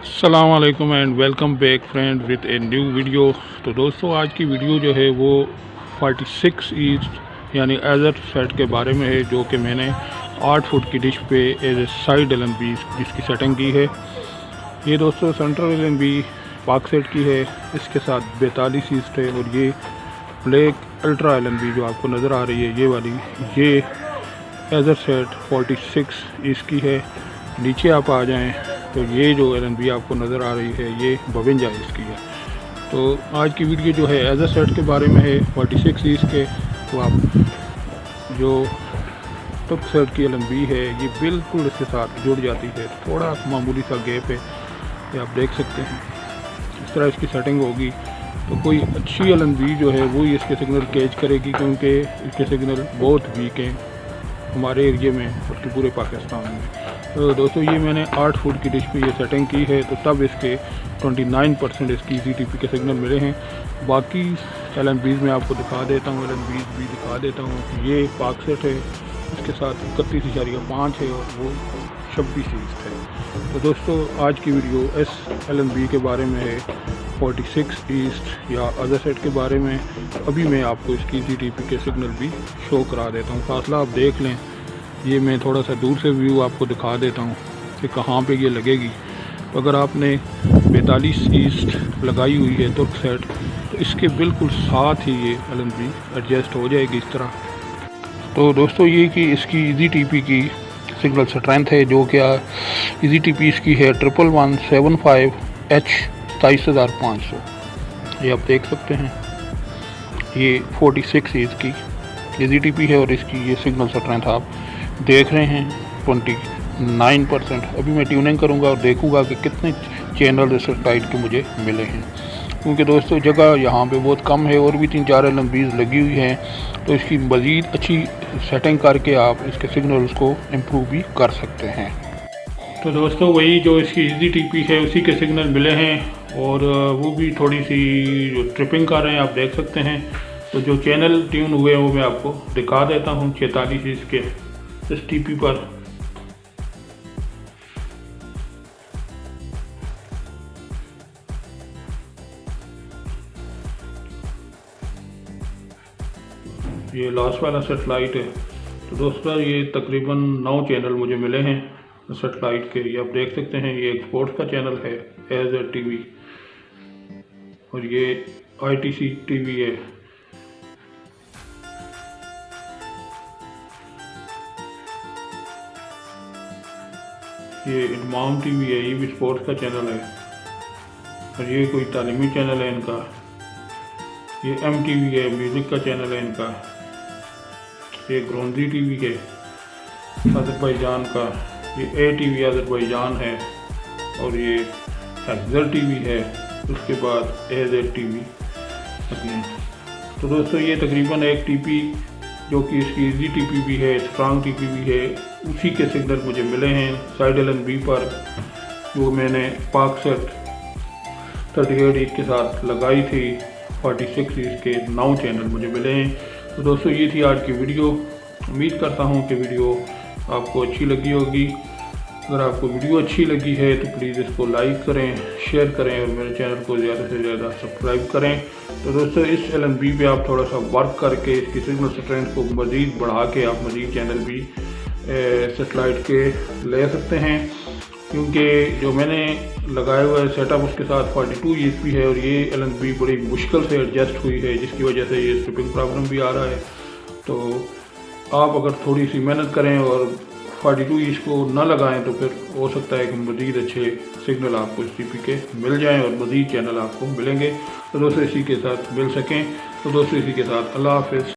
अस्सलाम वालेकुम and welcome back friend with a new video. तो दोस्तों आज की वीडियो जो है वो 46 ईस्ट यानी एजर सेट के बारे में है, जो कि मैंने 8 फुट की डिश पे एज ए साइड LNB जिसकी सेटिंग की है। ये दोस्तों सेंट्रल LNB पाक सेट की है, इसके साथ 42 ईस्ट है। और ये ब्लैक अल्ट्रा LNB जो आपको नज़र आ रही है ये वाली, ये एजर सेट 46 ईस्ट की है। नीचे आप आ जाएं तो ये जो LNB आपको नज़र आ रही है ये 52 इसकी है। तो आज की वीडियो जो है एजर सेट के बारे में है 46 ईस्ट के। तो आप जो टॉप सेट की LNB है ये बिल्कुल इसके साथ जुड़ जाती है, थोड़ा मामूली सा गैप है, ये आप देख सकते हैं। इस तरह इसकी सेटिंग होगी तो कोई अच्छी LNB जो है वो ही इसके सिग्नल कैच करेगी, क्योंकि इसके सिग्नल बहुत वीक हैं हमारे एरिया में और पूरे पाकिस्तान में। तो दोस्तों ये मैंने 8 फुट की डिश पे ये सेटिंग की है, तो तब इसके 29% इसकी EZTP के सिग्नल मिले हैं। बाकी LNBs में आपको दिखा देता हूँ, LNBs भी दिखा देता हूँ। ये पाक सेट है, इसके साथ 31.5 है और वो 26 ईस्ट है। तो दोस्तों आज की वीडियो इस LNB के बारे में है 46 ईस्ट या अदर सेट के बारे में। अभी मैं आपको इसकी EZTP के सिग्नल भी शो करा देता हूँ। फासला आप देख लें, ये मैं थोड़ा सा दूर से व्यू आपको दिखा देता हूँ कि कहाँ पे ये लगेगी। तो अगर आपने 42 ईस्ट लगाई हुई है तुर्क सेट, तो इसके बिल्कुल साथ ही ये LNB एडजस्ट हो जाएगी इस तरह। तो दोस्तों ये कि इसकी EZTP की सिग्नल स्ट्रेंथ है, जो कि EZTP इसकी है 1175H 27500। ये आप देख सकते हैं, ये 46 ईस्ट की EZTP है और इसकी ये सिग्नल स्ट्रेंथ आप देख रहे हैं 29%। अभी मैं ट्यूनिंग करूंगा और देखूंगा कि कितने चैनल इस टाइट के मुझे मिले हैं, क्योंकि दोस्तों जगह यहाँ पे बहुत कम है और भी 3-4 LNBs लगी हुई हैं। तो इसकी मज़ीद अच्छी सेटिंग करके आप इसके सिग्नल्स को इम्प्रूव भी कर सकते हैं। तो दोस्तों वही जो इसकी EZTP है उसी के सिग्नल मिले हैं, और वो भी थोड़ी सी जो ट्रिपिंग कर रहे हैं आप देख सकते हैं। तो जो चैनल ट्यून हुए हैं वो मैं आपको दिखा देता हूँ 46 इसके इस TP पर। ये लास्ट वाला सेटेलाइट है। तो दोस्तों ये तकरीबन 9 चैनल मुझे मिले हैं सेटेलाइट के, ये आप देख सकते हैं। ये एक स्पोर्ट्स का चैनल है एज TV, और ये ITC TV है। ये इमाम TV है, ये भी स्पोर्ट्स का चैनल है। और ये कोई तालीमी चैनल है इनका। ये MTV है, म्यूज़िक का चैनल है इनका। ये ग्रोंजी TV है अज़रबैजान का। ये ATV अज़रबैजान है, और ये एक्जर TV है। उसके बाद AZTV। तो दोस्तों ये तकरीबन एक TP जो कि इसकी EZTP भी है, स्ट्रांग TP भी है, उसी के सिग्नल मुझे मिले हैं साइड LNB पर, जो मैंने पाक सेट 38 ईस्ट के साथ लगाई थी। 46 ईस्ट के 9 चैनल मुझे मिले हैं। तो दोस्तों ये थी आज की वीडियो। उम्मीद करता हूँ कि वीडियो आपको अच्छी लगी होगी। अगर आपको वीडियो अच्छी लगी है तो प्लीज़ इसको लाइक करें, शेयर करें और मेरे चैनल को ज़्यादा से ज़्यादा सब्सक्राइब करें। तो दोस्तों इस LNB पे आप थोड़ा सा वर्क करके इसकी सिग्नल स्ट्रेंथ को मज़ीद बढ़ा के आप मज़ीद चैनल भी सेटेलाइट के ले सकते हैं, क्योंकि जो मैंने लगाया हुआ है सेटअप उसके साथ 42 ESP है, और ये LNB बड़ी मुश्किल से एडजस्ट हुई है, जिसकी वजह से ये स्ट्रिपिंग प्रॉब्लम भी आ रहा है। तो आप अगर थोड़ी सी मेहनत करें और 42 ईस्ट को ना लगाएं तो फिर हो सकता है कि मज़ीद अच्छे सिग्नल आपको इस TP के मिल जाएं और मज़ीद चैनल आपको मिलेंगे। तो दोस्तों इसी के साथ मिल सकें। तो दोस्तों इसी के साथ अल्लाह हाफ़िज़।